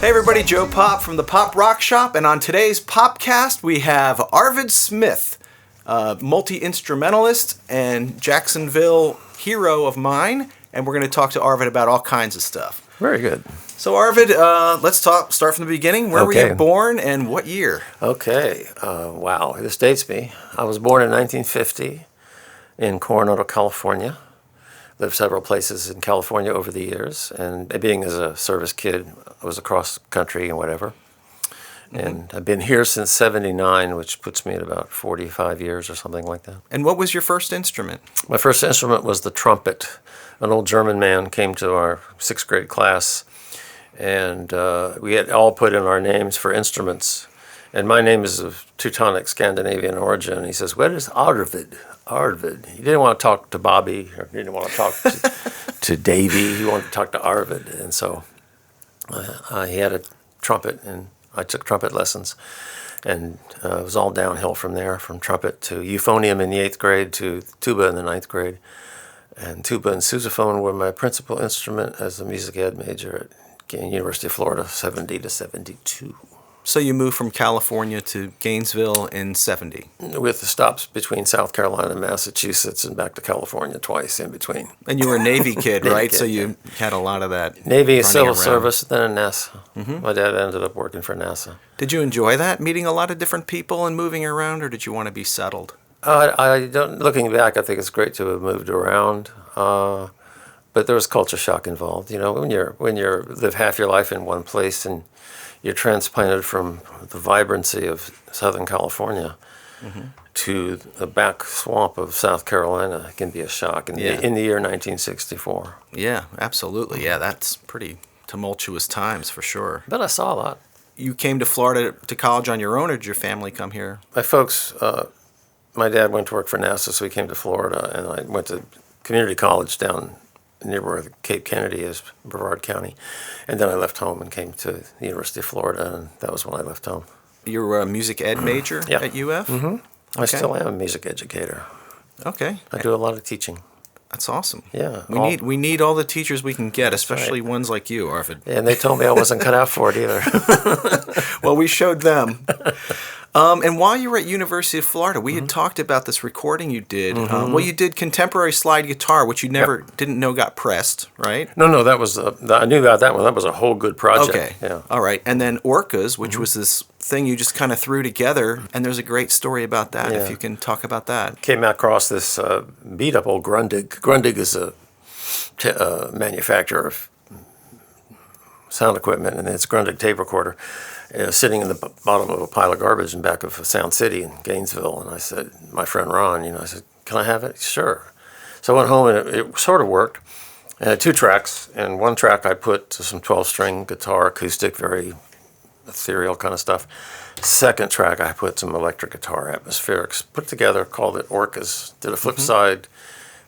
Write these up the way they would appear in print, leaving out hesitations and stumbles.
Hey everybody, Joe Popp from the Popp Rock Shop, and on today's Poppcast we have Arvid Smith, multi-instrumentalist and Jacksonville hero of mine, and we're going to talk to Arvid about all kinds of stuff. Very good. So Arvid, let's start from the beginning. Where were you born and what year? Okay, wow, this dates me. I was born in 1950 in Coronado, California. Lived several places in California over the years, and being as a service kid, I was across the country and whatever. Mm-hmm. And I've been here since '79, which puts me at about 45 years or something like that. And what was your first instrument? My first instrument was the trumpet. An old German man came to our sixth grade class, and we had all put in our names for instruments. And my name is of Teutonic Scandinavian origin. And he says, "Where is Arvid?" Arvid. He didn't want to talk to Bobby, or he didn't want to talk to Davy. He wanted to talk to Arvid. And so he had a trumpet, and I took trumpet lessons. And it was all downhill from there, from trumpet to euphonium in the 8th grade to tuba in the 9th grade. And tuba and sousaphone were my principal instrument as a music ed major at University of Florida, 70 to 72. So you moved from California to Gainesville in 70? With the stops between South Carolina and Massachusetts and back to California twice in between. And you were a Navy kid, Navy right? kid, so you had a lot of that. Navy, civil service, then a NASA. Mm-hmm. My dad ended up working for NASA. Did you enjoy that, meeting a lot of different people and moving around, or did you want to be settled? I don't. Looking back, I think it's great to have moved around. But there was culture shock involved. You know, when you live half your life in one place and you're transplanted from the vibrancy of Southern California to the back swamp of South Carolina, it can be a shock in the year 1964. Yeah, absolutely. Yeah, that's pretty tumultuous times for sure. But I saw a lot. You came to Florida to college on your own, or did your family come here? My folks, my dad went to work for NASA, so he came to Florida, and I went to community college down near where Cape Kennedy is, Brevard County. And then I left home and came to the University of Florida, and that was when I left home. You were a music ed major at UF? Mm-hmm. Okay. I still am a music educator. Okay. I do a lot of teaching. That's awesome. Yeah. We need all the teachers we can get, especially ones like you, Arvid. And they told me I wasn't cut out for it either. Well, we showed them. And while you were at University of Florida, we had talked about this recording you did. Well, you did contemporary slide guitar, which you didn't know got pressed, right? No, that was I knew about that one. That was a whole good project. Okay. Yeah. All right. And then Orcas, which was this thing you just kind of threw together, and there's a great story about that, if you can talk about that. Came across this beat-up old Grundig. Grundig is a manufacturer of sound equipment, and it's a Grundig tape recorder. Sitting in the bottom of a pile of garbage in back of Sound City in Gainesville. And I said, my friend Ron, I said, "Can I have it?" "Sure." So I went home, and it sort of worked. I had 2 tracks, and one track I put to some 12-string guitar, acoustic, very ethereal kind of stuff. Second track I put some electric guitar, atmospherics, put together, called it Orcas. Did a flip side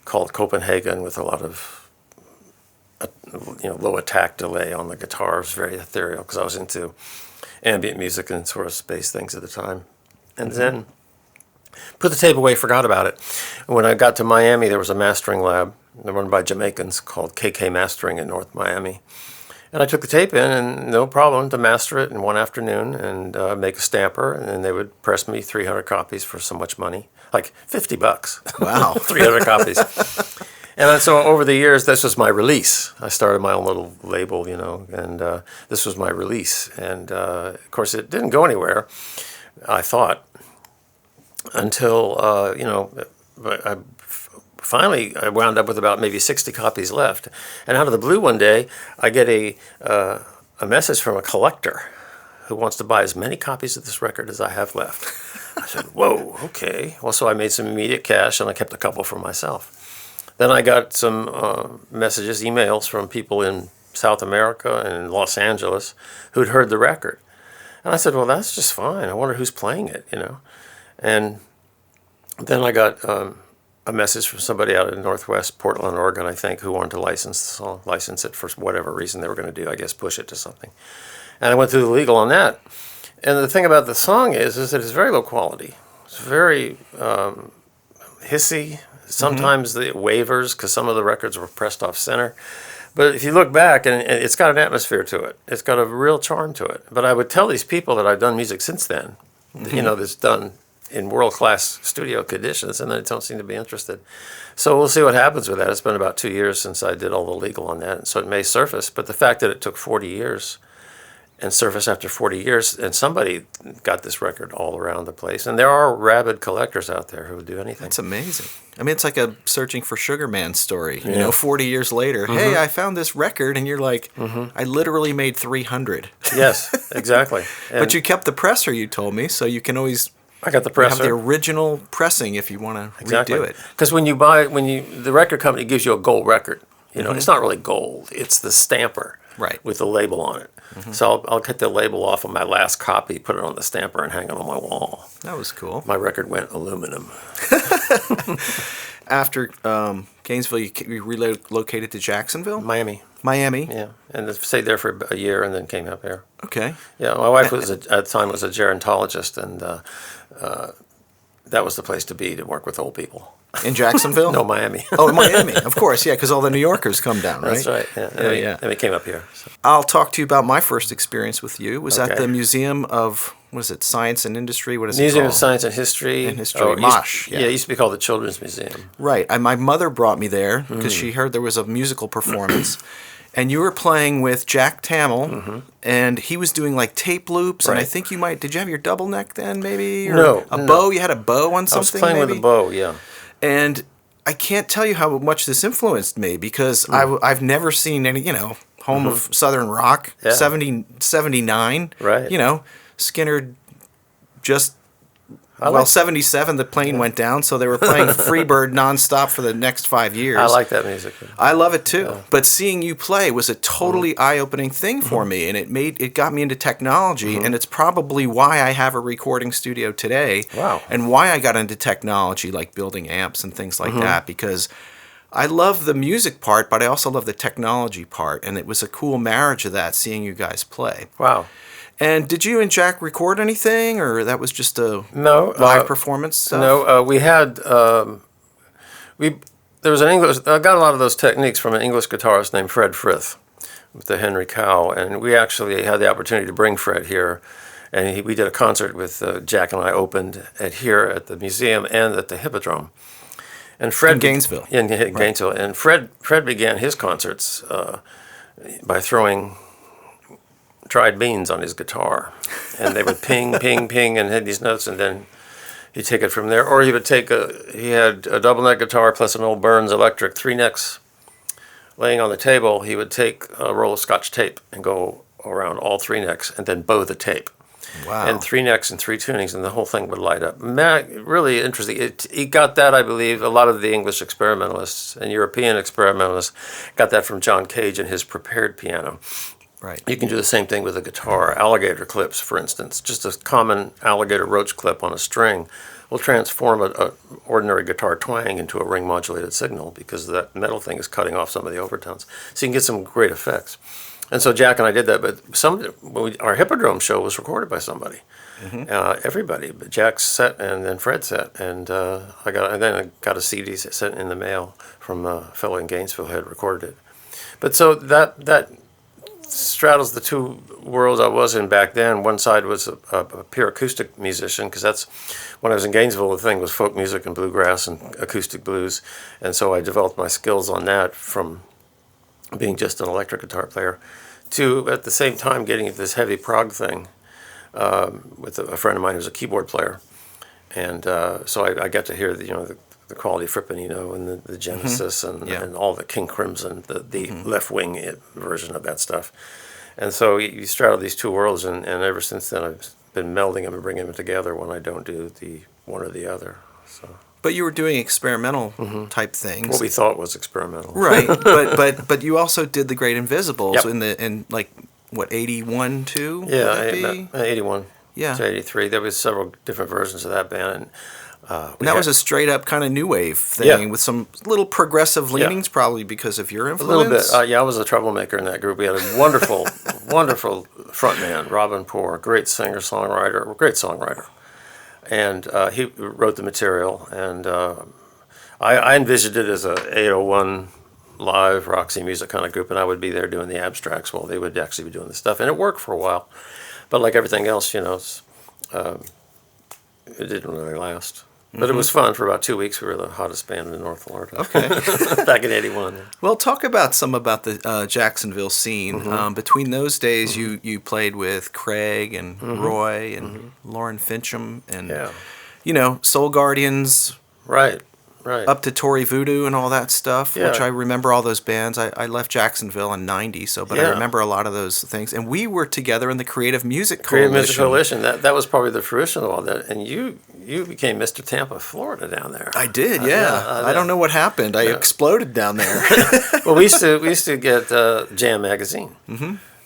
called Copenhagen with a lot of low attack delay on the guitar. It was very ethereal because I was into ambient music and sort of space things at the time. And then put the tape away, forgot about it. And when I got to Miami, there was a mastering lab run by Jamaicans called KK Mastering in North Miami. And I took the tape in, and no problem to master it in one afternoon and make a stamper, and then they would press me 300 copies for so much money, like $50. Wow. 300 copies. And so over the years, this was my release. I started my own little label, and this was my release. And, of course, it didn't go anywhere, I thought, until, finally I wound up with about maybe 60 copies left. And out of the blue one day, I get a message from a collector who wants to buy as many copies of this record as I have left. I said, whoa, okay. Well, so I made some immediate cash, and I kept a couple for myself. Then I got some messages, emails from people in South America and Los Angeles who'd heard the record. And I said, well, that's just fine. I wonder who's playing it, And then I got a message from somebody out in Northwest Portland, Oregon, I think, who wanted to license it for whatever reason they were going to do, I guess push it to something. And I went through the legal on that. And the thing about the song is that it's very low quality. It's very hissy. Sometimes the wavers, because some of the records were pressed off center. But if you look back, and it's got an atmosphere to it. It's got a real charm to it. But I would tell these people that I've done music since then, that's done in world-class studio conditions, and they don't seem to be interested. So we'll see what happens with that. It's been about 2 years since I did all the legal on that, so it may surface. But the fact that it took 40 years and surface after 40 years, and somebody got this record all around the place. And there are rabid collectors out there who would do anything. That's amazing. I mean, it's like a searching for Sugar Man story. 40 years later, hey, I found this record, and you're like, I literally made 300. Yes, exactly. But you kept the presser, you told me, so you can always... I got the presser. Have the original pressing if you want to redo it. Because the record company gives you a gold record. It's not really gold. It's the stamper, right, with the label on it. So I'll get the label off of my last copy, put it on the stamper, and hang it on my wall. That was cool. My record went aluminum. After Gainesville, you relocated to Jacksonville? Miami. Yeah, and stayed there for a year and then came up here. Okay. Yeah, my wife at the time was a gerontologist, and that was the place to be to work with old people. In Jacksonville? No, Miami. Oh, Miami, of course, yeah, because all the New Yorkers come down, right? That's right, yeah. And they came up here. So. I'll talk to you about my first experience with you. It was at the Museum of, Science and Industry? What is it called? Museum of Science and History. MOSH. It used to be called the Children's Museum. Right. My mother brought me there because she heard there was a musical performance. And you were playing with Jack Tamil, and he was doing like tape loops, and I think did you have your double neck then, maybe? Or no. A bow? You had a bow on something, I was playing with a bow, yeah. And I can't tell you how much this influenced me, because I've never seen any, home of Southern rock, 79, right. Skinner just... 77, the plane went down, so they were playing Freebird nonstop for the next 5 years. I like that music. I love it too. Yeah. But seeing you play was a totally eye-opening thing for me, and it got me into technology, and it's probably why I have a recording studio today. Wow. And why I got into technology, like building amps and things like that, because I love the music part, but I also love the technology part, and it was a cool marriage of that, seeing you guys play. Wow. And did you and Jack record anything, or that was just a live performance stuff? No, we had there was an English. I got a lot of those techniques from an English guitarist named Fred Frith with the Henry Cow, and we actually had the opportunity to bring Fred here, and we did a concert with Jack and I opened here at the museum and at the Hippodrome. And Fred in Gainesville. In Gainesville, and Fred began his concerts by throwing dried beans on his guitar, and they would ping, ping, ping, and hit these notes, and then he'd take it from there. Or he would he had a double neck guitar plus an old Burns electric 3 necks laying on the table. He would take a roll of Scotch tape and go around all 3 necks and then bow the tape. Wow. And 3 necks and 3 tunings, and the whole thing would light up. Really interesting. He got that, I believe, a lot of the English experimentalists and European experimentalists got that from John Cage and his prepared piano. Right. You can do the same thing with a guitar. Alligator clips, for instance. Just a common alligator roach clip on a string will transform an ordinary guitar twang into a ring-modulated signal, because that metal thing is cutting off some of the overtones. So you can get some great effects. And so Jack and I did that, but our Hippodrome show was recorded by somebody. Everybody, but Jack's set and then Fred's set, and I got a CD sent in the mail from a fellow in Gainesville who had recorded it. But so that straddles the two worlds I was in back then. One side was a pure acoustic musician, because that's when I was in Gainesville, the thing was folk music and bluegrass and acoustic blues, and so I developed my skills on that from being just an electric guitar player to, at the same time, getting into this heavy prog thing with a friend of mine who's a keyboard player, and so I got to hear the quality of Frippanino and the Genesis and all the King Crimson, the left wing version of that stuff. And so you straddle these two worlds, and ever since then I've been melding them and bringing them together when I don't do the one or the other. So. But you were doing experimental type things. What we thought was experimental. Right, but you also did The Great Invisibles in 81 too? Yeah, 81. Yeah. To 83. There was several different versions of that band. And that was a straight up kind of new wave thing with some little progressive leanings, probably because of your influence. A little bit. I was a troublemaker in that group. We had a wonderful, wonderful frontman, Robin Poor, great singer-songwriter, great songwriter. And he wrote the material, and I envisioned it as a 801 live Roxy music kind of group, and I would be there doing the abstracts while they would actually be doing the stuff, and it worked for a while. But like everything else, it didn't really last. But it was fun. For about 2 weeks, we were the hottest band in North Florida. Okay. Back in '81. Well, talk about the Jacksonville scene. Between those days, you played with Craig and Roy and Lauren Fincham and, Soul Guardians. Right. Up to Tory Voodoo and all that stuff, Yeah. which I remember all those bands. I left Jacksonville in '90, but I remember a lot of those things. And we were together in the Creative Music Coalition. Creative Music Coalition. That was probably the fruition of all that. And you became Mr. Tampa, Florida down there. I did, yeah. I don't know what happened. I exploded down there. Well, we used to get Jam Magazine.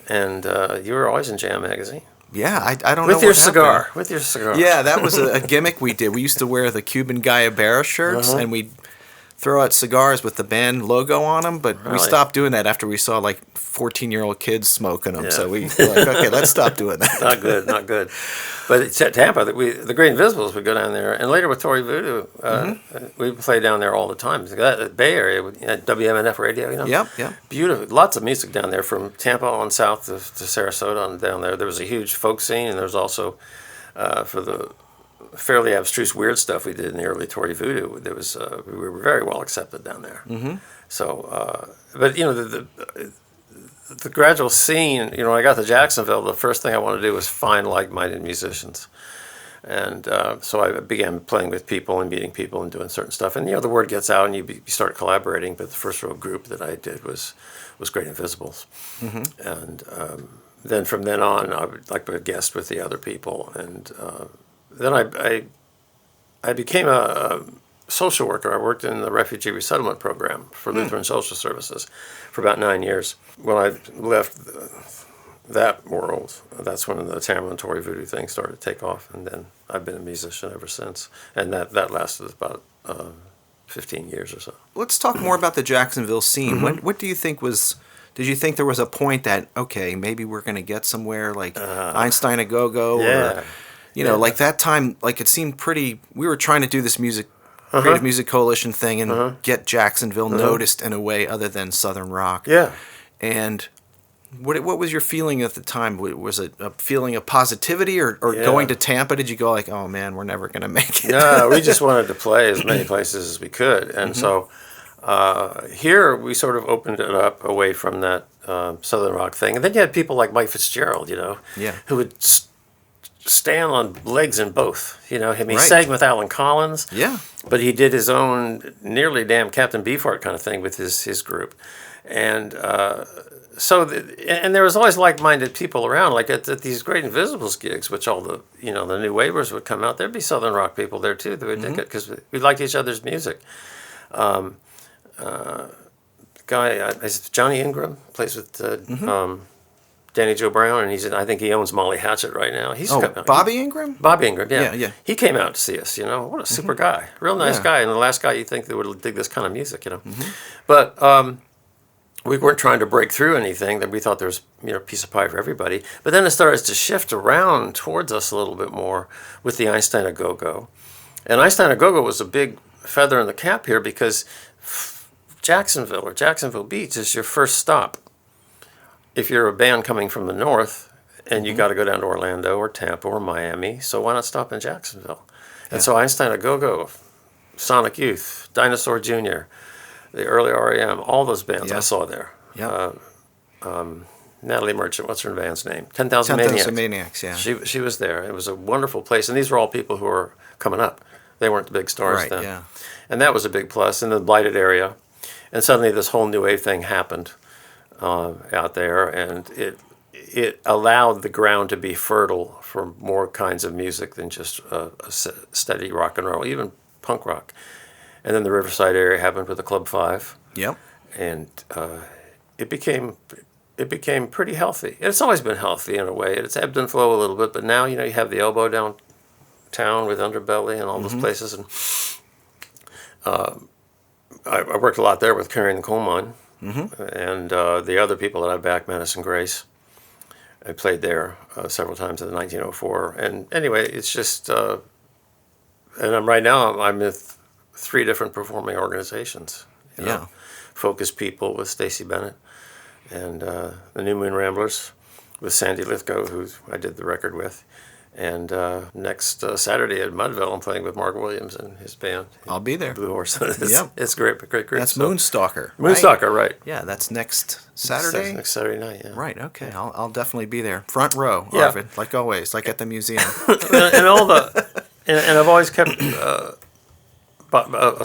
And you were always in Jam Magazine. Yeah, I don't know With your cigar. With your cigar. Yeah, that was a gimmick we did. We used to wear the Cuban Guayabera shirts, and we'd throw out cigars with the band logo on them, but we stopped doing that after we saw, 14-year-old kids smoking them. Yeah. So we were like, okay, let's stop doing that. Not good. But at Tampa, the Great Invisibles would go down there, and later with Tory Voodoo, we would play down there all the time. That Bay Area, WMNF radio, Yep. Beautiful. Lots of music down there, from Tampa on south to Sarasota on down there. There was a huge folk scene, and there was also, for the fairly abstruse, weird stuff we did in the early Tory Voodoo, there was we were very well accepted down there. So, but the gradual scene, when I got to Jacksonville, the first thing I wanted to do was find like-minded musicians. And so I began playing with people and meeting people and doing certain stuff. And, the word gets out and you start collaborating. But the first real group that I did was Great Invisibles. And then from then on, I would like be a guest with the other people. And then I became a social worker. I worked in the refugee resettlement program for Lutheran Social Services for about 9 years. When I left that world, that's when the Tamara and Tory Voodoo thing started to take off, and then I've been a musician ever since. And that lasted about 15 years or so. Let's talk more about the Jacksonville scene. What do you think did you think there was a point that, okay, maybe we're going to get somewhere like Einstein a Go-Go? Yeah. Or, like that time, it seemed pretty, we were trying to do this Creative Music Coalition thing and get Jacksonville noticed in a way other than Southern rock. Yeah. And what was your feeling at the time? Was it a feeling of positivity or going to Tampa? Did you go like, oh man, we're never going to make it? No, we just wanted to play as many places as we could. And so here we sort of opened it up away from that Southern rock thing. And then you had people like Mike Fitzgerald, who would stand on legs in both. He sang with Alan Collins. Yeah. But he did his own nearly damn Captain Beefheart kind of thing with his group. And and there was always like-minded people around, like at these Great Invisibles gigs, which all the the new waivers would come out. There'd be Southern rock people there too that would dig it because we liked each other's music. Guy, Johnny Ingram, plays with Danny Joe Brown, and I think he owns Molly Hatchet right now. Bobby Ingram? Bobby Ingram, yeah. Yeah. He came out to see us, What a super guy. Real nice guy, and the last guy you think that would dig this kind of music, But we weren't trying to break through anything. That we thought there was, a piece of pie for everybody. But then it started to shift around towards us a little bit more with the Einstein a Go-Go. And Einstein a Go-Go was a big feather in the cap here because Jacksonville or Jacksonville Beach is your first stop. If you're a band coming from the north and you got to go down to Orlando or Tampa or Miami, so why not stop in Jacksonville? And so Einstein a Go-Go, Sonic Youth, Dinosaur Jr., the early REM, all those bands I saw there. Yeah. Natalie Merchant, what's her band's name? 10,000 Maniacs. 10,000 Maniacs, yeah. She was there. It was a wonderful place. And these were all people who were coming up. They weren't the big stars then. Yeah. And that was a big plus in the blighted area. And suddenly this whole new wave thing happened out there. And it allowed the ground to be fertile for more kinds of music than just a steady rock and roll, even punk rock. And then the Riverside area happened with the Club 5. Yep. And it became pretty healthy. It's always been healthy in a way. It's ebbed and flowed a little bit, but now, you have the Elbow downtown with Underbelly and all those places. And I worked a lot there with Carrie and Coleman and the other people that I backed, Madison Grace. I played there several times in 1904. And anyway, it's just, and I'm with 3 different performing organizations. Yeah. Focus People with Stacey Bennett, and the New Moon Ramblers with Sandy Lithgow, who I did the record with. And next Saturday at Mudville, I'm playing with Mark Williams and his band. I'll be there. Blue Horse. It's great. That's Moonstalker. Moonstalker, right? Yeah, that's next Saturday. Next Saturday night. Yeah. Right. Okay. I'll definitely be there, front row, Yeah. Arvid, like always, like at the museum. and all the, and I've always kept a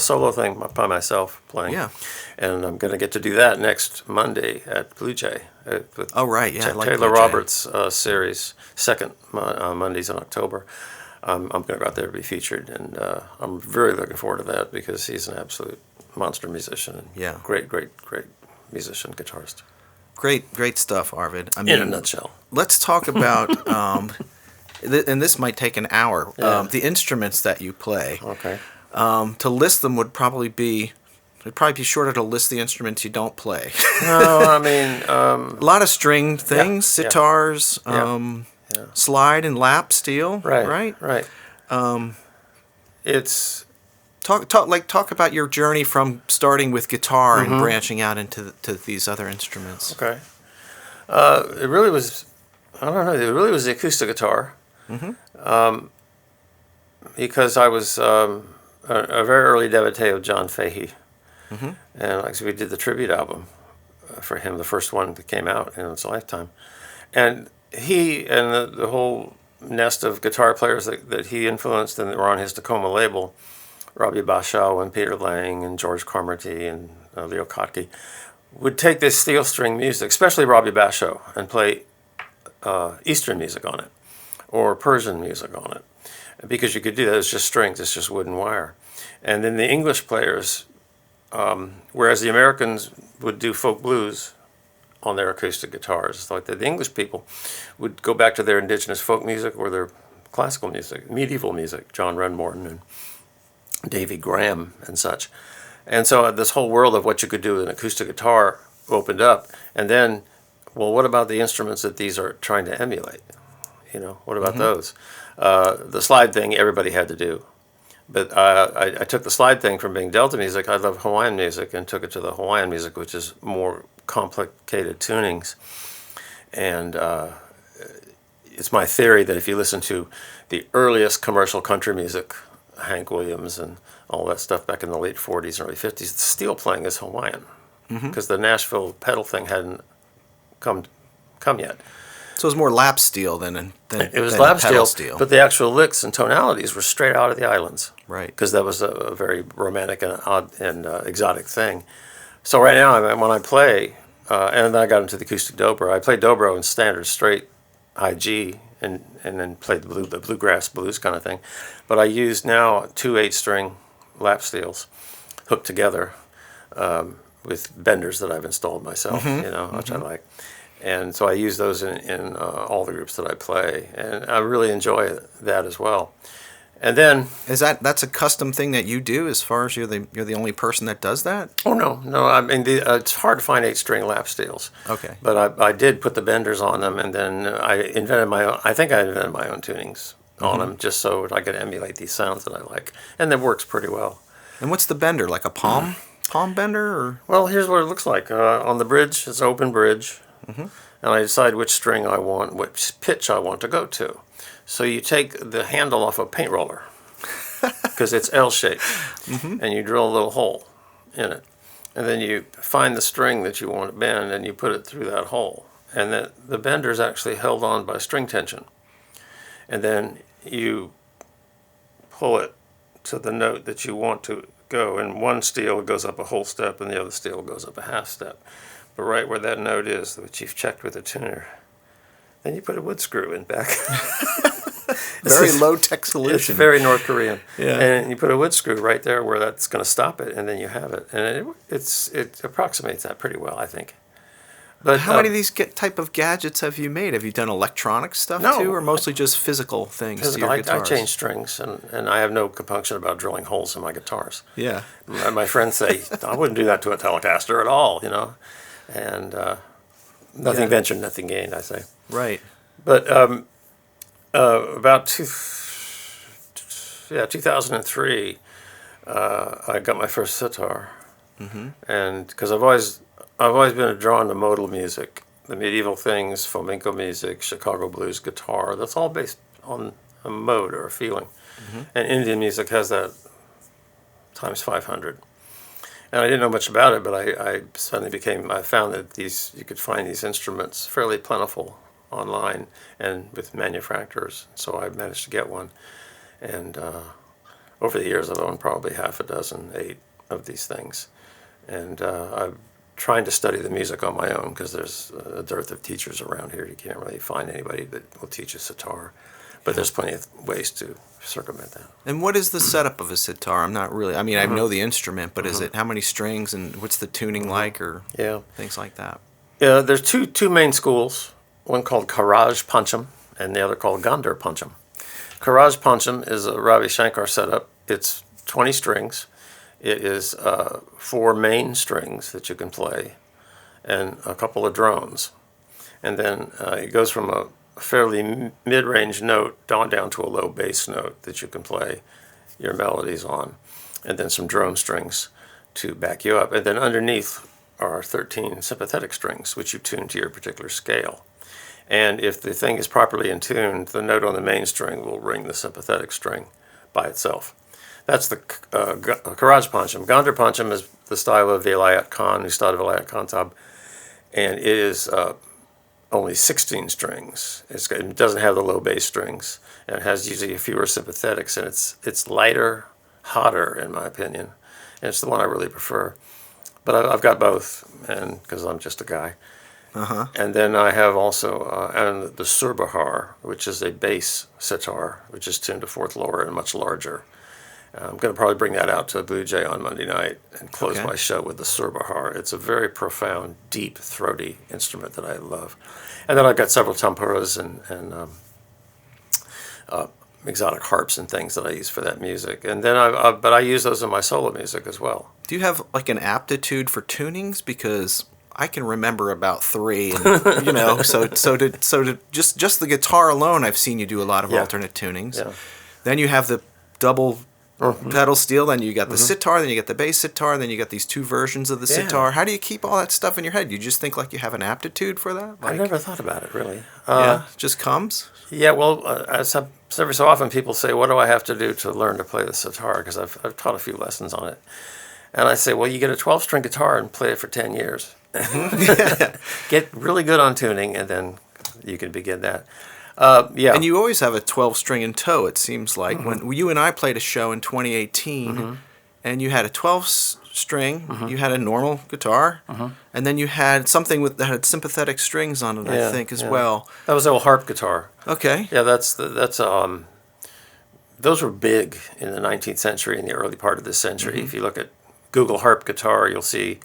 solo thing by myself playing. Yeah. And I'm going to get to do that next Monday at Blue Jay. With Oh, right. Yeah. I like Taylor Blue Jay. Roberts' series, second Mondays in October. I'm going to go out there to be featured, and I'm very looking forward to that because he's an absolute monster musician. And Yeah. Great musician, guitarist. Great stuff, Arvid. I mean, In a nutshell. let's talk about, and this might take an hour, the instruments that you play. Okay. To list them would probably be, it'd probably be shorter to list the instruments you don't play. No, I mean... A lot of string things, sitars, slide and lap steel, right? It's... Talk about your journey from starting with guitar and branching out into to these other instruments. Okay. It really was, I don't know, it really was the acoustic guitar. Because I was a very early devotee of John Fahey. And like we did the tribute album for him, the first one that came out in his lifetime. And he and the whole nest of guitar players that he influenced and that were on his Tacoma label, Robbie Bashaw and Peter Lang and George Carmody and Leo Kottke, would take this steel string music, especially Robbie Bashaw, and play Eastern music on it or Persian music on it. Because you could do that, it's just strings, it's just wood and wire. And then the English players, whereas the Americans would do folk blues on their acoustic guitars, like the English people would go back to their indigenous folk music or their classical music, medieval music, John Renmorton and Davy Graham and such. And so this whole world of what you could do with an acoustic guitar opened up. And then, well, what about the instruments that these are trying to emulate? You know, what about those? The slide thing everybody had to do. But I took the slide thing from being Delta music. I love Hawaiian music and took it to the Hawaiian music, which is more complicated tunings. And it's my theory that if you listen to the earliest commercial country music, Hank Williams and all that stuff back in the late 40s and early 50s, the steel playing is Hawaiian. Because the Nashville pedal thing hadn't come yet. So it was more lap steel than It was than lap pedal steel, but the actual licks and tonalities were straight out of the islands. Right. Because that was a very romantic and odd and exotic thing. So right now, when I play, and then I got into the acoustic dobro. I played dobro in standard straight high G, and then played the bluegrass blues kind of thing. But I use now 2 8-string lap steels hooked together with benders that I've installed myself, which I like. And so I use those in all the groups that I play, and I really enjoy that as well. And then that's a custom thing that you do, as far as you're the only person that does that? Oh no! I mean, it's hard to find 8-string lap steels. Okay. But I did put the benders on them, and then I invented my own. I think I invented my own tunings on them, just so I could emulate these sounds that I like, and that works pretty well. And what's the bender? Like a palm bender, or? Well, here's what it looks like. On the bridge, it's an open bridge, and I decide which string I want, which pitch I want to go to. So you take the handle off a paint roller, because it's L-shaped, and you drill a little hole in it. And then you find the string that you want to bend, and you put it through that hole. And the bender is actually held on by string tension. And then you pull it to the note that you want to go. And one steel goes up a whole step, and the other steel goes up a half step. But right where that note is, which you've checked with a tuner, then you put a wood screw in back. Very low-tech solution. It's very North Korean. Yeah. And you put a wood screw right there where that's going to stop it, and then you have it. And it approximates that pretty well, I think. But how many of these type of gadgets have you made? Have you done electronic stuff too, or mostly just physical things to your I guitars? change strings, and I have no compunction about drilling holes in my guitars. Yeah. My friends say, I wouldn't do that to a Telecaster at all, And nothing ventured, nothing gained, I say. Right. But about 2003, I got my first sitar, And because I've always been drawn to modal music, the medieval things, flamenco music, Chicago blues guitar. That's all based on a mode or a feeling. And Indian music has that times 500. And I didn't know much about it, but I suddenly I found that you could find these instruments fairly plentiful online and with manufacturers. So I managed to get one. And over the years, I've owned probably 8 of these things. And I'm trying to study the music on my own because there's a dearth of teachers around here. You can't really find anybody that will teach a sitar. But there's plenty of ways to circumvent that. And what is the setup of a sitar? I'm not really, I mean, I know the instrument, but is it how many strings and what's the tuning like or things like that? Yeah, there's two main schools, one called Karaj Pancham and the other called Gandhar Pancham. Karaj Pancham is a Ravi Shankar setup. It's 20 strings. It is 4 main strings that you can play and a couple of drones. And then it goes from a fairly mid-range note down to a low bass note that you can play your melodies on, and then some drone strings to back you up. And then underneath are 13 sympathetic strings, which you tune to your particular scale. And if the thing is properly in tune, the note on the main string will ring the sympathetic string by itself. That's the Karaj Pancham. Gandhar Pancham is the style of Velayat Khan, Ustad Velayat Khan Sahib, and it is only 16 strings. It doesn't have the low bass strings, and it has usually fewer sympathetics, and it's lighter, hotter, in my opinion, and it's the one I really prefer. But I've got both, and because I'm just a guy. And then I have also the Surbahar, which is a bass sitar, which is tuned to 4th lower and much larger. I'm going to probably bring that out to Blue Jay on Monday night and close my show with the Surbahar. It's a very profound, deep, throaty instrument that I love. And then I've got several tampuras and exotic harps and things that I use for that music. And then but I use those in my solo music as well. Do you have like an aptitude for tunings? Because I can remember about 3, and, you know. So to just the guitar alone, I've seen you do a lot of alternate tunings. Yeah. Then you have the double pedal steel, then you got the sitar, then you got the bass sitar, then you got these 2 versions of the sitar. How do you keep all that stuff in your head? You just think like you have an aptitude for that? I never thought about it, really. Just comes? Yeah, well, every so often people say, what do I have to do to learn to play the sitar? Because I've taught a few lessons on it. And I say, well, you get a 12-string guitar and play it for 10 years. Get really good on tuning, and then you can begin that. And you always have a 12-string in tow, it seems like. When you and I played a show in 2018, and you had a 12-string, you had a normal guitar, and then you had something that had sympathetic strings on it, I think, as well. That was an old harp guitar. Okay. Yeah, those were big in the 19th century and the early part of this century. If you look at Google harp guitar, you'll see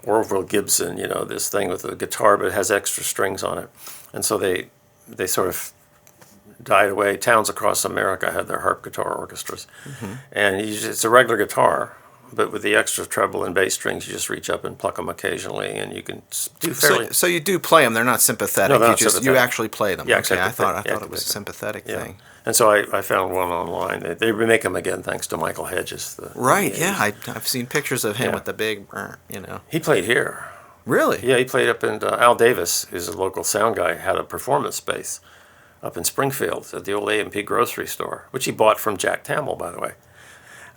Orville Gibson, this thing with a guitar, but it has extra strings on it. And so they sort of died away. Towns across America had their harp guitar orchestras. And it's a regular guitar, but with the extra treble and bass strings, you just reach up and pluck them occasionally, and you can do fairly... So you do play them. They're not sympathetic. No, they're not sympathetic. You actually play them. Yeah, okay, exactly. I thought it was a sympathetic thing. And so I found one online. They remake them again thanks to Michael Hedges. I've seen pictures of him with the big, He played here. Really? Yeah, he played up in... Al Davis, who's a local sound guy, had a performance space up in Springfield at the old A&P grocery store, which he bought from Jack Tamil, by the way.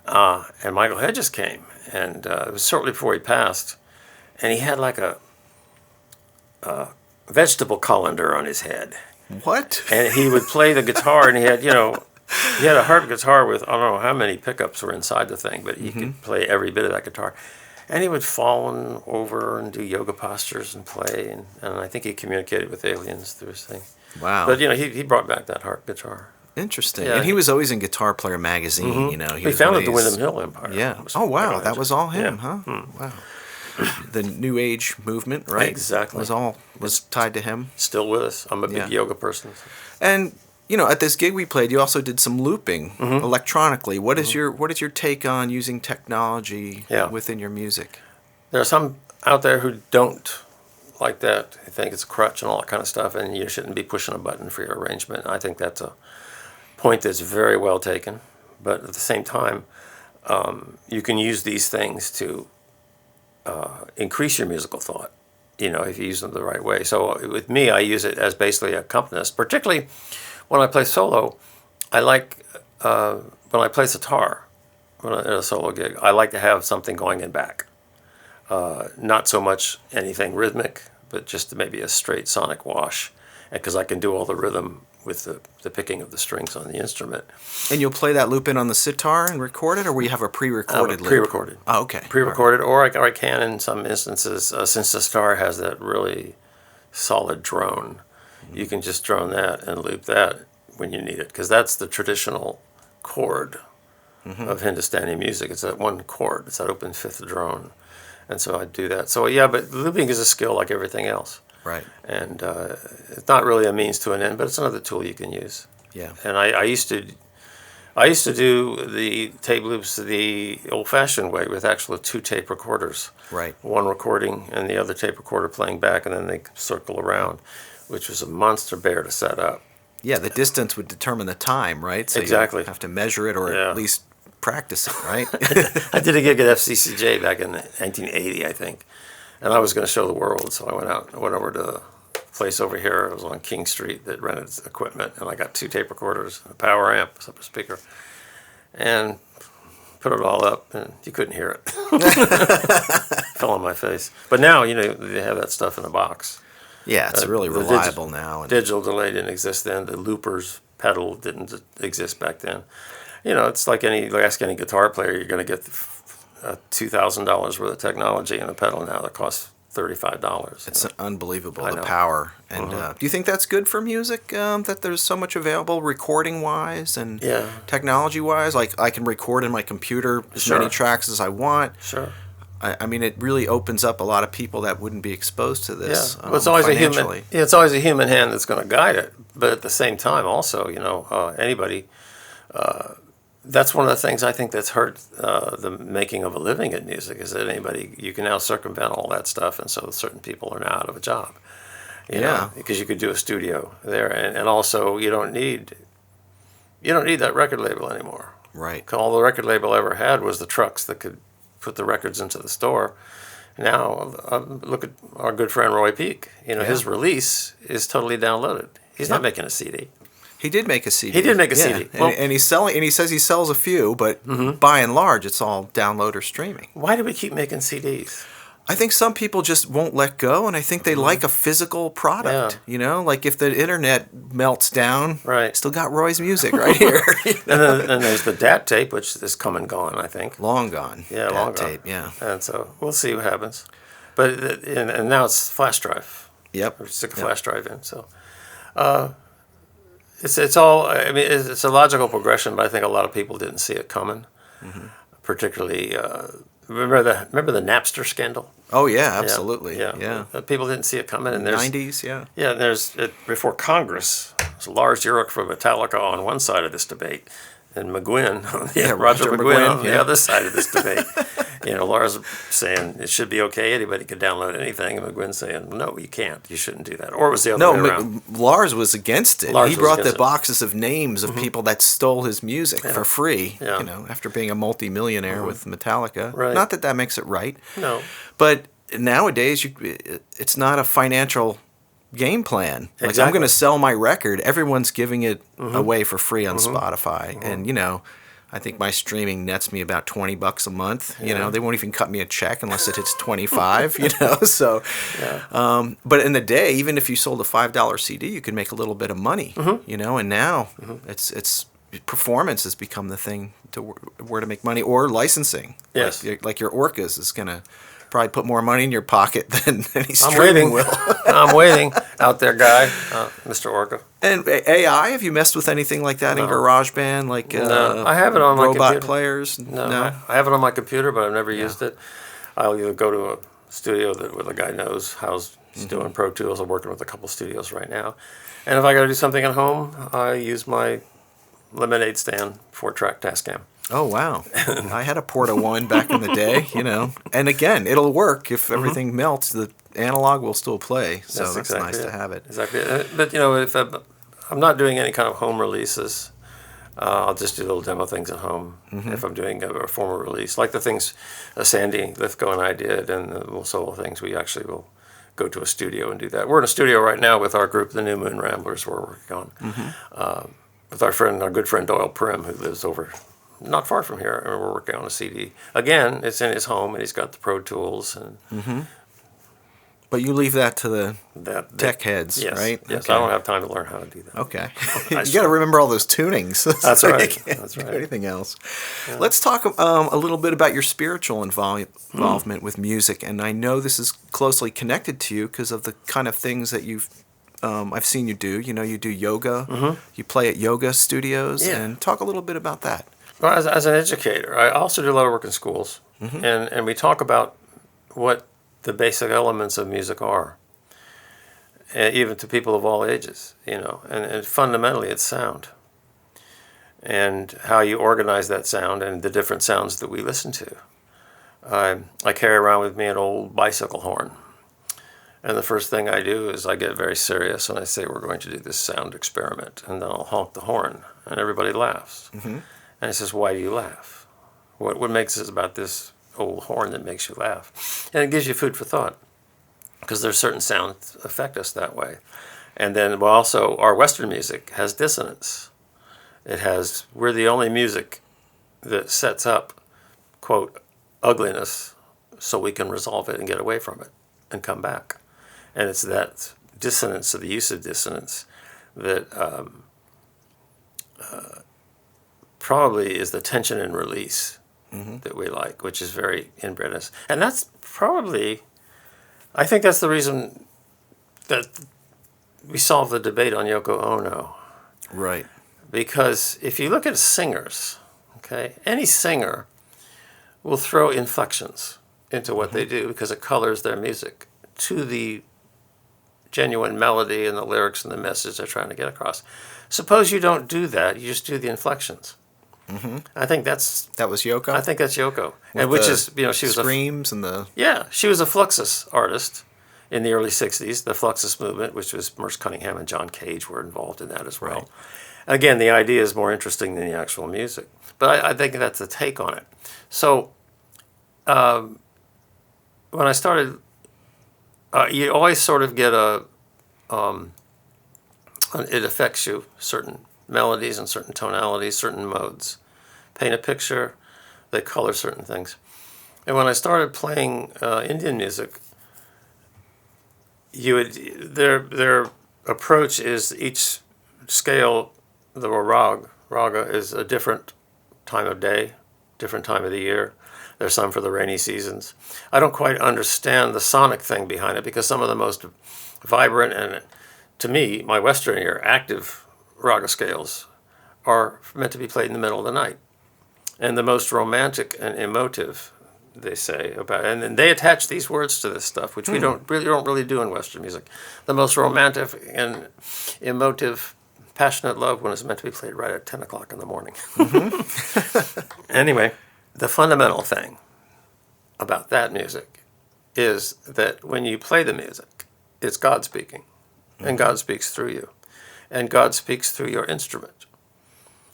And Michael Hedges came, and it was shortly before he passed, and he had like a vegetable colander on his head. What? And he would play the guitar, and he had a harp guitar with, I don't know how many pickups were inside the thing, but he could play every bit of that guitar. And he would fall over and do yoga postures and play, and I think he communicated with aliens through his thing. Wow. But, he brought back that harp guitar. Interesting. Yeah. And he was always in Guitar Player magazine, He founded the Windham Hill Empire. Yeah. Oh, wow. That was all him, huh? Wow. The New Age movement, right? Exactly. Was tied to him. Still with us. I'm a big yoga person. And at this gig we played, you also did some looping electronically. What is your take on using technology within your music? There are some out there who don't like that. They think it's a crutch and all that kind of stuff, and you shouldn't be pushing a button for your arrangement. I think that's a point that's very well taken. But at the same time, you can use these things to increase your musical thought, if you use them the right way. So with me, I use it as basically an accompanist, particularly when I play solo. I like, when I play sitar, at a solo gig, I like to have something going in back. Not so much anything rhythmic, but just maybe a straight sonic wash, because I can do all the rhythm with the picking of the strings on the instrument. And you'll play that loop in on the sitar and record it, or will you have a pre-recorded loop? Pre-recorded. Oh, okay. Pre-recorded, or I can in some instances, since the sitar has that really solid drone, you can just drone that and loop that when you need it, because that's the traditional chord of Hindustani music. It's that one chord. It's that open fifth drone. And so I do that. So yeah, but looping is a skill like everything else. Right. And it's not really a means to an end, but it's another tool you can use. Yeah. And I used to do the tape loops the old-fashioned way with actual 2 tape recorders. Right. One recording and the other tape recorder playing back, and then they circle around, which was a monster bear to set up. Yeah, the distance would determine the time, right? So Exactly. You have to measure it, or at least practice it, right? I did a gig at FCCJ back in 1980, I think, and I was going to show the world, so I went over to a place over here. It was on King Street that rented equipment, and I got 2 tape recorders, a power amp, a separate speaker, and put it all up, and you couldn't hear it. Fell on my face. But now, they have that stuff in a box. Yeah, it's really reliable now. Digital delay didn't exist then. The loopers pedal didn't exist back then. It's like ask any guitar player, you're going to get $2,000 worth of technology in a pedal now that costs $35. It's unbelievable, the power. And do you think that's good for music, that there's so much available recording-wise and technology-wise? Like, I can record in my computer as many tracks as I want. Sure. I mean, it really opens up a lot of people that wouldn't be exposed to this. Yeah, it's always it's always a human hand that's going to guide it. But at the same time, also, anybody. That's one of the things I think that's hurt the making of a living in music, is that you can now circumvent all that stuff, and so certain people are now out of a job. You know, because you could do a studio there, and also you don't need that record label anymore. Right. All the record label ever had was the trucks that could put the records into the store. Now, look at our good friend Roy Peake. His release is totally downloaded. He's not making a CD. He did make a CD. He did make a CD. Well, and he's selling. And he says he sells a few, but by and large, it's all download or streaming. Why do we keep making CDs? I think some people just won't let go, and I think they like a physical product. Yeah. Like if the internet melts down, right? Still got Roy's music right here. And there's the DAT tape, which is come and gone, I think. Long gone. Yeah, DAT long tape, gone. Yeah. And so we'll see what happens. But and now it's flash drive. Yep. Or stick a flash drive in. So it's all. I mean, it's a logical progression, but I think a lot of people didn't see it coming. Particularly, remember the Napster scandal? Oh yeah, absolutely. Yeah. People didn't see it coming. And there's 90s, yeah. Yeah, and there's before Congress, there's Lars Ulrich from Metallica on one side of this debate, and McGuinn, Roger McGuinn on the other side of this debate. Lars saying it should be okay, anybody could download anything, and McGuinn saying, no, you can't, you shouldn't do that. Or it was the other way around. Lars was against it. He brought the boxes of names of people that stole his music for free, after being a multi-millionaire with Metallica. Right. Not that makes it right. No. But nowadays, it's not a financial game plan. Like, Exactly. I'm going to sell my record. Everyone's giving it away for free on Spotify. And, I think my streaming nets me about $20 a month. They won't even cut me a check unless it hits 25, So, but in the day, even if you sold a $5 CD, you could make a little bit of money, and now it's performance has become the thing where to make money, or licensing. Yes. Like your Orcas is going to probably put more money in your pocket than any streaming will. I'm waiting out there, guy, Mr. Orca. And AI, have you messed with anything like that in GarageBand? Like no, I have it on my computer. Robot players? No, I have it on my computer, but I've never used it. I'll either go to a studio where the guy knows how he's doing Pro Tools. I'm working with a couple studios right now. And if I got to do something at home, I use my Lemonade stand 4-track Tascam. Oh, wow. I had a Porta 1 back in the day, And again, it'll work. If everything melts, the analog will still play. So that's exactly nice to have it. Exactly. But, if I'm not doing any kind of home releases, I'll just do little demo things at home if I'm doing a formal release. Like the things Sandy Lithgow and I did, and the little solo things, we actually will go to a studio and do that. We're in a studio right now with our group, the New Moon Ramblers, we're working on. With our good friend Doyle Prim, who lives over not far from here, and we're working on a CD. Again, it's in his home, and he's got the Pro Tools. And But you leave that to the tech heads, yes, right? Yes, Okay. I don't have time to learn how to do that. Okay. You got to remember all those tunings. That's right. You can't That's do right. anything else. Yeah. Let's talk a little bit about your spiritual involvement with music. And I know this is closely connected to you because of the kind of things that I've seen you do. You know, you do yoga. You play at yoga studios. Yeah. And talk a little bit about that. Well, as an educator, I also do a lot of work in schools, and we talk about what the basic elements of music are, even to people of all ages, and fundamentally it's sound, and how you organize that sound and the different sounds that we listen to. I carry around with me an old bicycle horn, and the first thing I do is I get very serious and I say we're going to do this sound experiment, and then I'll honk the horn, and everybody laughs. And he says, why do you laugh? What makes it about this old horn that makes you laugh? And it gives you food for thought, because there's certain sounds that affect us that way. And then also our Western music has dissonance. We're the only music that sets up, quote, ugliness so we can resolve it and get away from it and come back. And it's that dissonance, or the use of dissonance, that probably is the tension and release that we like, which is very inbred us. And that's probably, I think that's the reason that we solved the debate on Yoko Ono. Right. Because if you look at singers, okay, any singer will throw inflections into what they do because it colors their music to the genuine melody and the lyrics and the message they're trying to get across. Suppose you don't do that, you just do the inflections. I think that was Yoko. I think that's Yoko, With which the is she was screams and the she was a Fluxus artist in the early '60s. The Fluxus movement, which was Merce Cunningham and John Cage, were involved in that as well. Right. Again, the idea is more interesting than the actual music, but I think that's the take on it. So when I started, you always sort of get it affects you, certain melodies and certain tonalities, certain modes. Paint a picture, they color certain things. And when I started playing Indian music, their approach is each scale, the raga is a different time of day, different time of the year. There's some for the rainy seasons. I don't quite understand the sonic thing behind it, because some of the most vibrant and, to me, my Western ear, active raga scales are meant to be played in the middle of the night. And the most romantic and emotive, they say, and then they attach these words to this stuff, which we don't really do in Western music. The most romantic and emotive, passionate love one is meant to be played right at 10 o'clock in the morning. Anyway, the fundamental thing about that music is that when you play the music, it's God speaking, and God speaks through you, and God speaks through your instrument,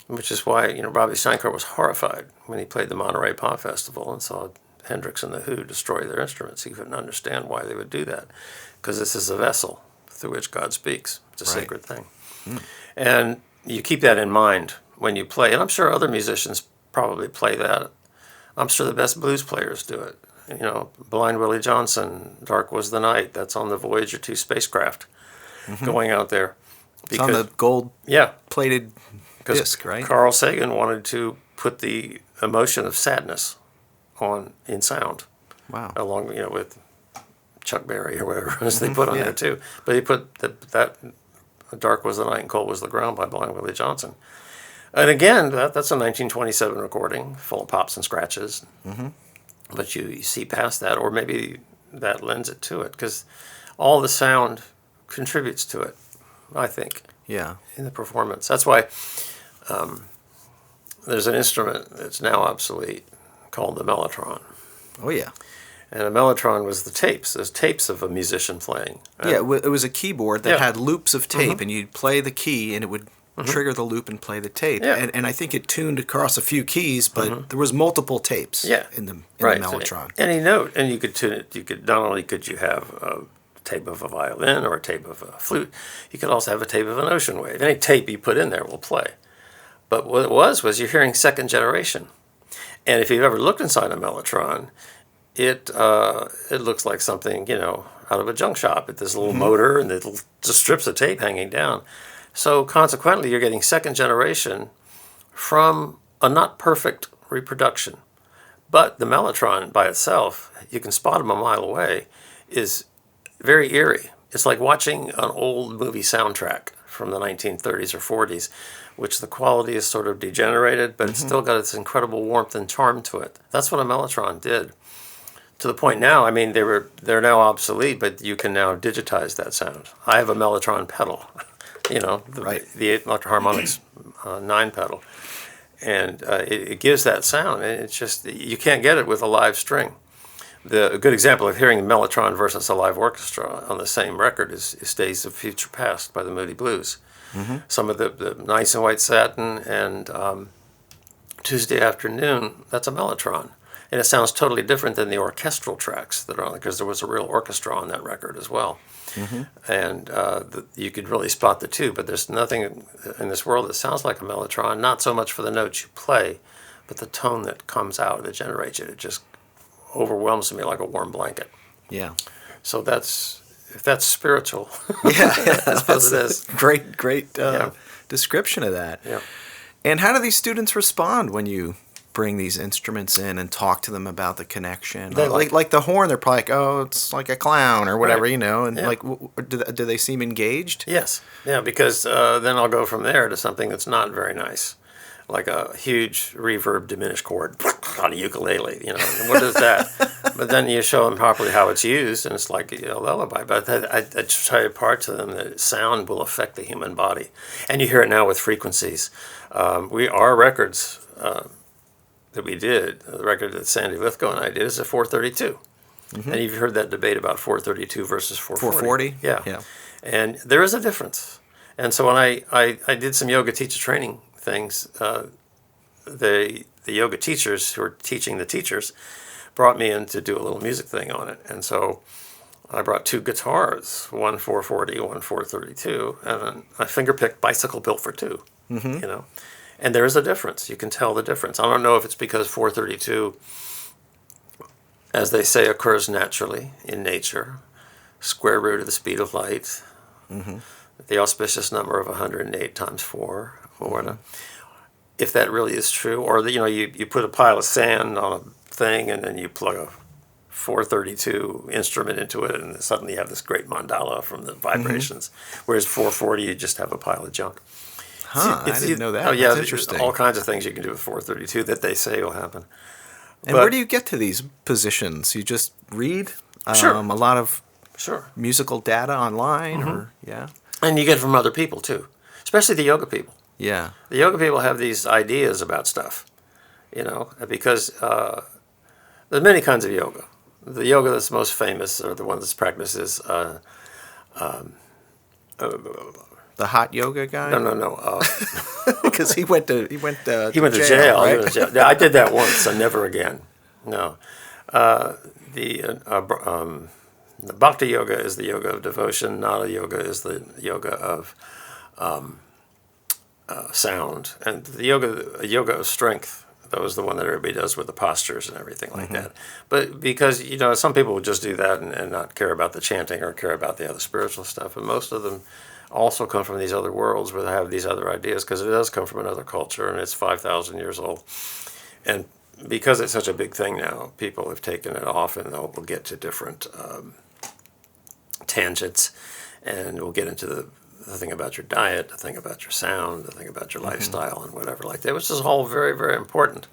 which is why Ravi Shankar was horrified when he played the Monterey Pop Festival and saw Hendrix and the Who destroy their instruments. He couldn't understand why they would do that, because this is a vessel through which God speaks. It's a sacred thing. And you keep that in mind when you play, and I'm sure other musicians probably play that. I'm sure the best blues players do it. Blind Willie Johnson, Dark Was the Night, that's on the Voyager 2 spacecraft going out there. It's on the gold plated disc, right? Carl Sagan wanted to put the emotion of sadness in sound. Wow. Along, with Chuck Berry or whatever else they put on there too. But he put that Dark Was the Night and Cold Was the Ground by Blind Willie Johnson. And again, that's a 1927 recording full of pops and scratches. But you see past that, or maybe that lends it to it, because all the sound contributes to it, I think. Yeah. In the performance. That's why there's an instrument that's now obsolete called the mellotron. Oh, yeah. And a mellotron was the tapes. There's tapes of a musician playing. It was a keyboard that had loops of tape, and you'd play the key, and it would trigger the loop and play the tape. Yeah. And I think it tuned across a few keys, but there was multiple tapes in the Mellotron. Any note, and you could tune it. You could not only could you have a tape of a violin or a tape of a flute, you could also have a tape of an ocean wave. Any tape you put in there will play. But what it was you're hearing second generation. And if you've ever looked inside a Mellotron, it looks like something, out of a junk shop. It's this little motor and it just strips of tape hanging down. So consequently, you're getting second generation from a not perfect reproduction. But the Mellotron by itself, you can spot them a mile away, is very eerie. It's like watching an old movie soundtrack from the 1930s or 40s, which the quality is sort of degenerated, but it's still got its incredible warmth and charm to it. That's what a Mellotron did. To the point now, I mean, they're now obsolete, but you can now digitize that sound. I have a Mellotron pedal, the 8 Electro-Harmonics 9 pedal, and it gives that sound. And it's just, you can't get it with a live string. A good example of hearing Mellotron versus a live orchestra on the same record is Days of Future Past by the Moody Blues. Some of the Nice and White Satin and Tuesday Afternoon, that's a Mellotron. And it sounds totally different than the orchestral tracks that are on it, because there was a real orchestra on that record as well. And you could really spot the two, but there's nothing in this world that sounds like a Mellotron, not so much for the notes you play, but the tone that comes out that generates it. It just overwhelms me like a warm blanket. Yeah. So if that's spiritual. I suppose it is. Great description of that. Yeah. And how do these students respond when you bring these instruments in and talk to them about the connection? Like the horn, they're probably like, oh, it's like a clown or whatever, and like, do they seem engaged? Yes. Yeah, because then I'll go from there to something that's not very nice, like a huge reverb diminished chord on a ukulele, and what is that? But then you show them properly how it's used, and it's like a lullaby. But I try to impart to them that sound will affect the human body. And you hear it now with frequencies. Our records that we did, the record that Sandy Lithgow and I did, is a 432. And you've heard that debate about 432 versus 440. 440? Yeah. And there is a difference. And so when I did some yoga teacher training things, the yoga teachers who were teaching the teachers brought me in to do a little music thing on it. And so I brought two guitars, one 440, one 432, and then I finger-picked Bicycle Built for Two, And there is a difference. You can tell the difference. I don't know if it's because 432, as they say, occurs naturally in nature, square root of the speed of light, the auspicious number of 108 times 4, or if that really is true, or you put a pile of sand on a thing and then you plug a 432 instrument into it, and suddenly you have this great mandala from the vibrations. Whereas 440, you just have a pile of junk. I didn't know that. Oh, yeah, that's interesting. All kinds of things you can do with 432 that they say will happen. And where do you get to these positions? You just read Sure. a lot of Sure. musical data online, or And you get it from other people too, especially the yoga people. Yeah. The yoga people have these ideas about stuff, because there are many kinds of yoga. The yoga that's most famous, or the one that's practiced, is the hot yoga guy. No. Because he went to He went to jail. Right? He went to jail. Yeah, I did that once, and never again. No. The Bhakti yoga is the yoga of devotion. Nada yoga is the yoga of sound. And the yoga of strength, that was the one that everybody does with the postures and everything like that. But because, some people would just do that and not care about the chanting or care about the other spiritual stuff. And most of them also come from these other worlds where they have these other ideas, because it does come from another culture, and it's 5,000 years old. And because it's such a big thing now, people have taken it off, and we'll get to different tangents, and we'll get into the thing about your diet, the thing about your sound, the thing about your lifestyle, and whatever like that, which is all very, very important.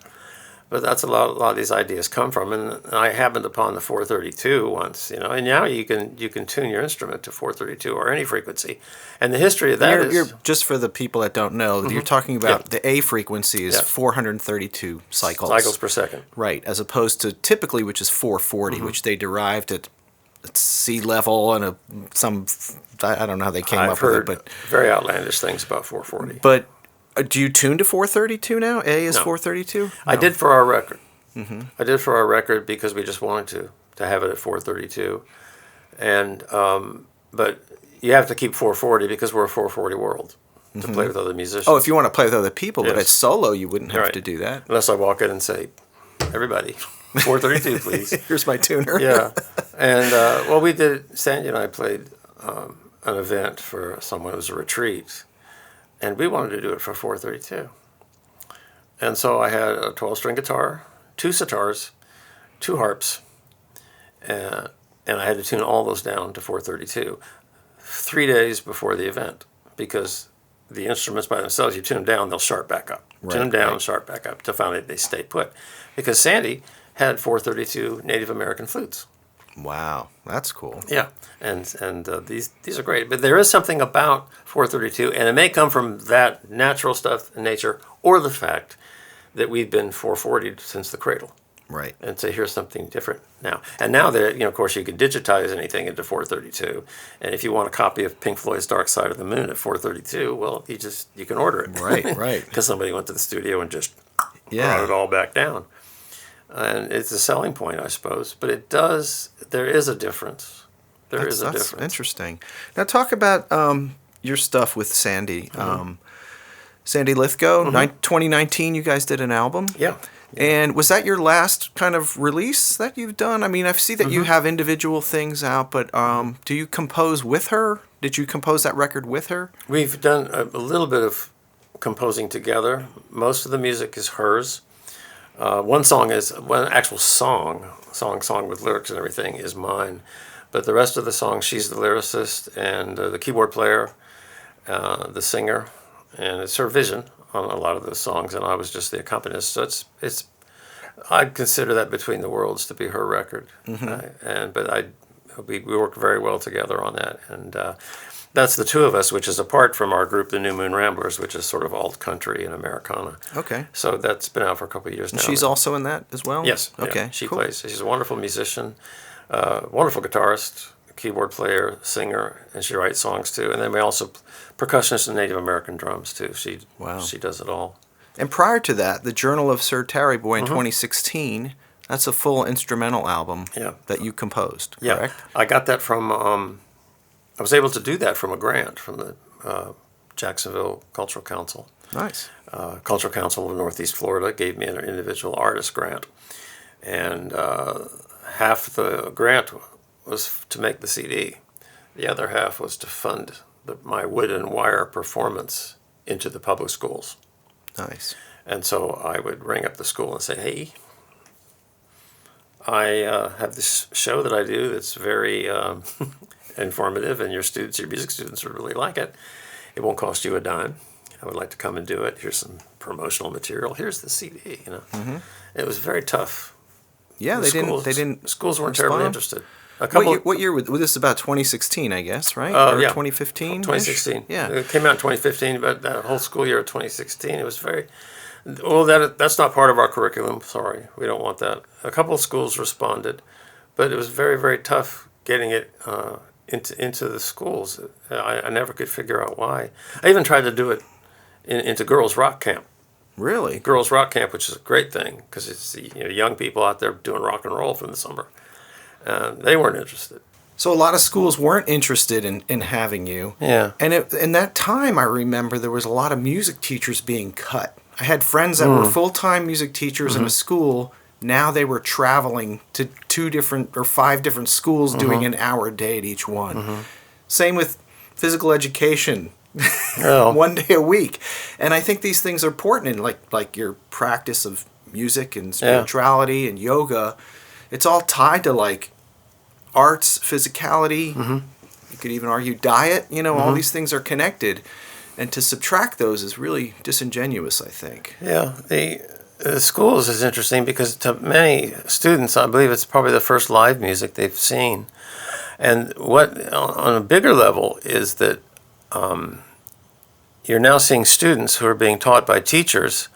But that's a lot of these ideas come from, and I happened upon the 432 once, and now you can tune your instrument to 432 or any frequency, and the history of that you're just for the people that don't know, you're talking about the A frequency is 432 cycles per second, right? As opposed to typically, which is 440, which they derived at sea level and I don't know how they came I've up with heard it, but very outlandish things about 440. But do you tune to 432 now? A is No. 432? I did for our record. I did for our record because we just wanted to have it at 432, and but you have to keep 440 because we're a 440 world to play with other musicians. Oh, if you want to play with other people, but Yes. at solo, you wouldn't have Right. to do that. Unless I walk in and say, everybody, 432, please. Here's my tuner. Yeah. And, well, we did, Sandy and I played an event for someone. It was a retreat. And we wanted to do it for 432. And so I had a 12-string guitar, 2 sitars, 2 harps, and I had to tune all those down to 432 3 days before the event, because the instruments by themselves, you tune them down, they'll sharp back up. Tune them down, sharp back up, till finally they stay put. Because Sandy had 432 Native American flutes. Wow, that's cool. Yeah, and these are great. But there is something about 432, and it may come from that natural stuff in nature, or the fact that we've been 440'd since the cradle. Right. And so here's something different now. And now that, of course, you can digitize anything into 432. And if you want a copy of Pink Floyd's Dark Side of the Moon at 432, well, you can order it. Right. Because somebody went to the studio and just Yeah. brought it all back down. And it's a selling point, I suppose. But there is a difference. There is a difference. That's interesting. Now talk about your stuff with Sandy. Sandy Lithgow, 2019, you guys did an album. Yeah. And was that your last kind of release that you've done? I mean, I see that you have individual things out, but do you compose with her? Did you compose that record with her? We've done a little bit of composing together. Most of the music is hers. One actual song with lyrics and everything is mine. But the rest of the songs, she's the lyricist and the keyboard player, the singer, and it's her vision on a lot of those songs, and I was just the accompanist. So I'd consider that Between the Worlds to be her record, but we work very well together on that, and that's the two of us, which is apart from our group, the New Moon Ramblers, which is sort of alt country and Americana. Okay. So that's been out for a couple of years now. She's also in that as well? Yes. Okay. Yeah, she cool. plays. She's a wonderful musician, wonderful guitarist, keyboard player, singer, and she writes songs too. And then we also percussionist and Native American drums too. She does it all. And prior to that, the Journal of Sir Tarry Boy in 2016, that's a full instrumental album that you composed, correct? Yeah, I got that from, I was able to do that from a grant from the Jacksonville Cultural Council. Nice. Cultural Council of Northeast Florida gave me an individual artist grant. And half the grant was to make the CD. The other half was to fund my wood and wire performance into the public schools. Nice. And so I would ring up the school and say, hey, I have this show that I do that's very informative, and your music students would really like it. It won't cost you a dime. I would like to come and do it. Here's some promotional material. Here's the CD, It was very tough. Yeah, they didn't. Schools weren't respond? terribly interested. What year was this? About 2016, I guess, right? Or 2015? 2016. Yeah. It came out in 2015, but that whole school year of 2016, it was very. Well, that's not part of our curriculum. Sorry, we don't want that. A couple of schools responded, but it was very, very tough getting it into the schools. I never could figure out why. I even tried to do it into girls' rock camp. Really? Girls' rock camp, which is a great thing because it's young people out there doing rock and roll for the summer. They weren't interested. So a lot of schools weren't interested in having you. Yeah. And in that time, I remember there was a lot of music teachers being cut. I had friends that were full-time music teachers in a school. Now they were traveling to 2 different or 5 different schools doing an hour a day at each one. Same with physical education. 1 day a week. And I think these things are important in like your practice of music and spirituality and yoga. It's all tied to like arts, physicality. You could even argue diet. All these things are connected. And to subtract those is really disingenuous, I think. Yeah, the schools is interesting because to many students, I believe it's probably the first live music they've seen. And what on a bigger level is that you're now seeing students who are being taught by teachers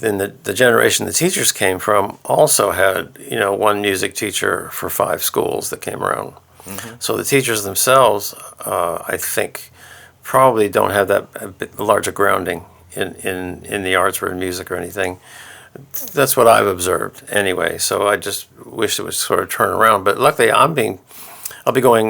then the generation the teachers came from also had, one music teacher for 5 schools that came around. Mm-hmm. So the teachers themselves, I think, probably don't have that larger grounding in the arts or in music or anything. That's what I've observed anyway. So I just wish it would sort of turn around. But luckily, I'll be going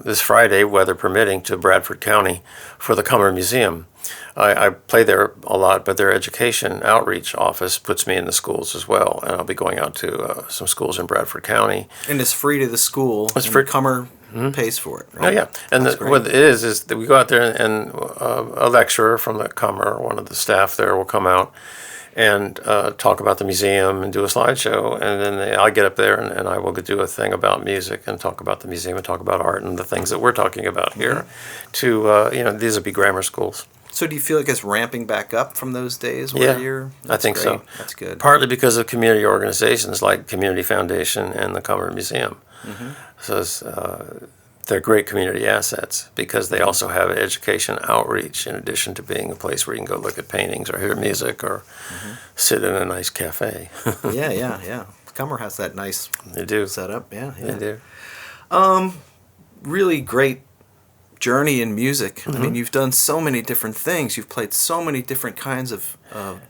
this Friday, weather permitting, to Bradford County for the Cummer Museum. I play there a lot, but their education outreach office puts me in the schools as well, and I'll be going out to some schools in Bradford County. And it's free to the school. It's free. Cummer pays for it, right? Oh, yeah. And what it is that we go out there and a lecturer from the Cummer, one of the staff there, will come out and talk about the museum and do a slideshow. And then I get up there and I will do a thing about music and talk about the museum and talk about art and the things that we're talking about here. To, these would be grammar schools. So do you feel like it's ramping back up from those days where you're... I think great. so. That's good. Partly because of community organizations like Community Foundation and the Cummer Museum. Mm-hmm. So they're great community assets because they also have education outreach in addition to being a place where you can go look at paintings or hear music or sit in a nice cafe. Yeah. Cummer has that nice setup. Yeah. They do. Really great journey in music. Mm-hmm. I mean, you've done so many different things. You've played so many different kinds of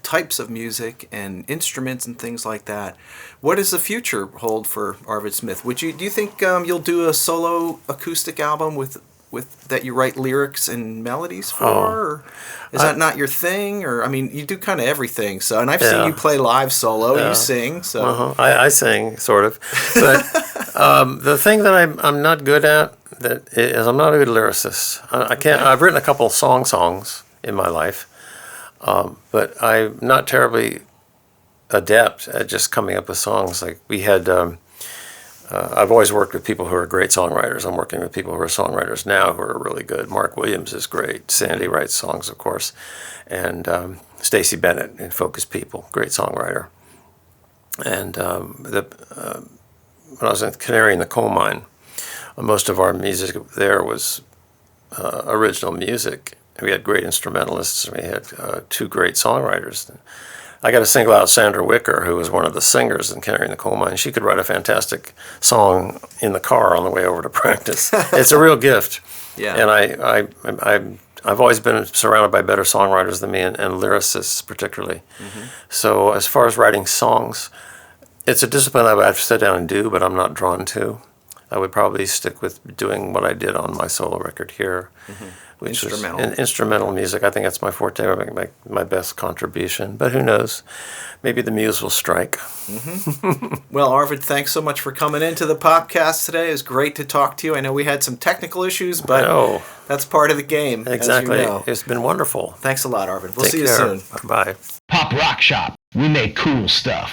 types of music and instruments and things like that. What does the future hold for Arvid Smith? Do you think you'll do a solo acoustic album with that you write lyrics and melodies for? Or is that not your thing? Or I mean, you do kind of everything. So, and I've seen you play live solo. You sing. So I sing sort of, but the thing that I'm not good at. That is, I'm not a good lyricist. I can't. I've written a couple of songs in my life, but I'm not terribly adept at just coming up with songs. Like we had, I've always worked with people who are great songwriters. I'm working with people who are songwriters now who are really good. Mark Williams is great. Sandy writes songs, of course, and Stacey Bennett in Focus People, great songwriter. And when I was in Canary in the Coal Mine. Most of our music there was original music. We had great instrumentalists. We had 2 great songwriters. I got to single out Sandra Wicker, who was one of the singers in Canary in the Coal Mine. She could write a fantastic song in the car on the way over to practice. It's a real gift. Yeah. And I've always been surrounded by better songwriters than me and lyricists particularly. Mm-hmm. So as far as writing songs, it's a discipline I would have to sit down and do, but I'm not drawn to. I would probably stick with doing what I did on my solo record here, which is instrumental music. I think that's my forte. I make my best contribution. But who knows? Maybe the muse will strike. Mm-hmm. Well, Arvid, thanks so much for coming into the Poppcast today. It was great to talk to you. I know we had some technical issues, but that's part of the game. Exactly. As you know. It's been wonderful. Thanks a lot, Arvid. We'll see you soon. Bye. Popp Rock Shop. We make cool stuff.